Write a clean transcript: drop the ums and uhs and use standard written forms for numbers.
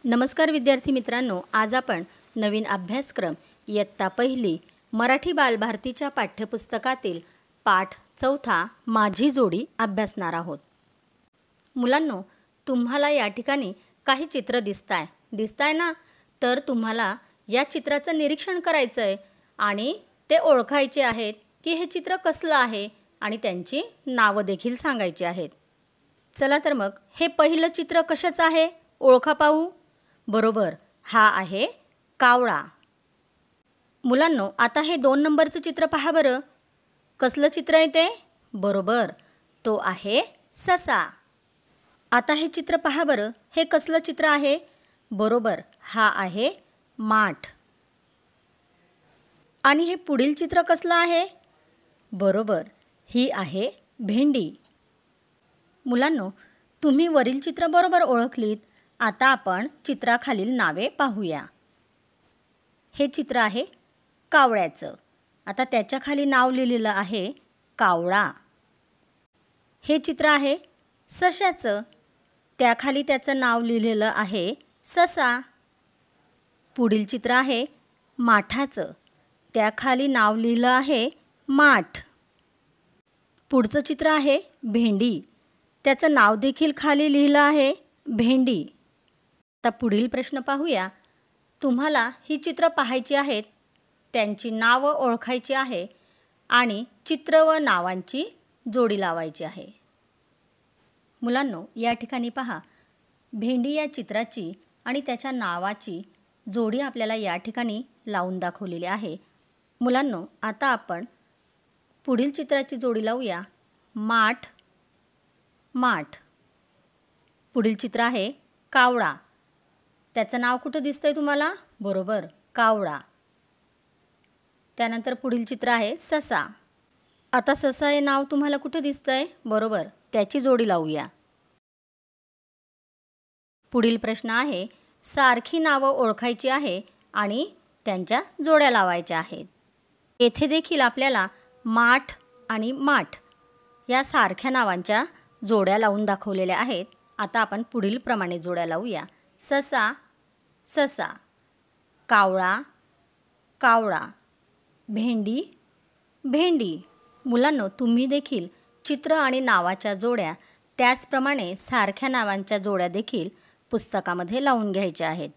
नमस्कार विद्यार्थी मित्रांनो, आज आपण नवीन अभ्यासक्रम इयत्ता पहिली मराठी बालभारतीच्या पाठ्यपुस्तकातील पाठ 4 माझी जोडी अभ्यासणार आहोत। मुलांनो, तुम्हाला या ठिकाणी काही चित्र दिसताय ना? तर तुम्हाला या चित्राचं निरीक्षण करायचं आहे आणि ते ओळखायचे आहेत की हे चित्र कसलं आहे आणि त्यांची नावं देखील सांगायची आहेत। चला तर मग हे पहिलं चित्र कशाचं आहे ओळखा पाहू। बरोबर, हा आहे कावळा। मुलांनो, आता हे 2 नंबरचं चित्र पहा बरं, कसलं चित्र आहे ते? बरोबर, तो आहे ससा। आता हे चित्र पहा बरं, हे कसलं चित्र आहे? बरोबर, हा आहे माठ। आणि हे पुढील चित्र कसलं आहे? बरोबर, ही आहे भेंडी। मुलांनो, तुम्ही वरील चित्र बरोबर ओळखलीत। आता आपण चित्राखालील नावे पाहूया। हे चित्र आहे कावळ्याचं। आता त्याच्या खाली नाव लिहिलेलं आहे कावळा। हे चित्र आहे सशाचं। त्याखाली त्याचं नाव लिहिलेलं आहे ससा। पुढील चित्र आहे माठाचं। त्याखाली नाव लिहिलं आहे माठ। पुढचं चित्र आहे भेंडी। त्याचं नाव देखील खाली लिहिलं आहे भेंडी। आता पुढील प्रश्न पाहूया। तुम्हाला ही चित्र पाहायची आहेत, त्यांची नावं ओळखायची आहे आणि चित्र व नावांची जोडी लावायची आहे। मुलांनो, या ठिकाणी पहा, भेंडी या चित्राची आणि त्याच्या नावाची जोडी आपल्याला या ठिकाणी लावून दाखवलेली आहे। मुलांनो, आता आपण पुढील चित्राची जोडी लावूया। माठ माठ। पुढील चित्र आहे कावळा। त्याचं नाव कुठं दिसतंय तुम्हाला? बरोबर, कावळा। त्यानंतर पुढील चित्र आहे ससा। आता ससा हे नाव तुम्हाला कुठं दिसतंय? बरोबर, त्याची जोडी लावूया। पुढील प्रश्न आहे, सारखी नावं ओळखायची आहे आणि त्यांच्या जोड्या लावायच्या आहेत। येथे देखील आपल्याला माठ आणि माठ या सारख्या नावांच्या जोड्या लावून दाखवलेल्या आहेत। आता आपण पुढील प्रमाणे जोड्या लावूया। ससा ससा, कावळा कावळा, भेंडी भेंडी। मुलांनो, तुम्ही देखील चित्र आणि नावाच्या जोड्या, त्याचप्रमाणे सारख्या नावांच्या जोड्या देखील पुस्तकामध्ये लावून घ्यायच्या आहेत।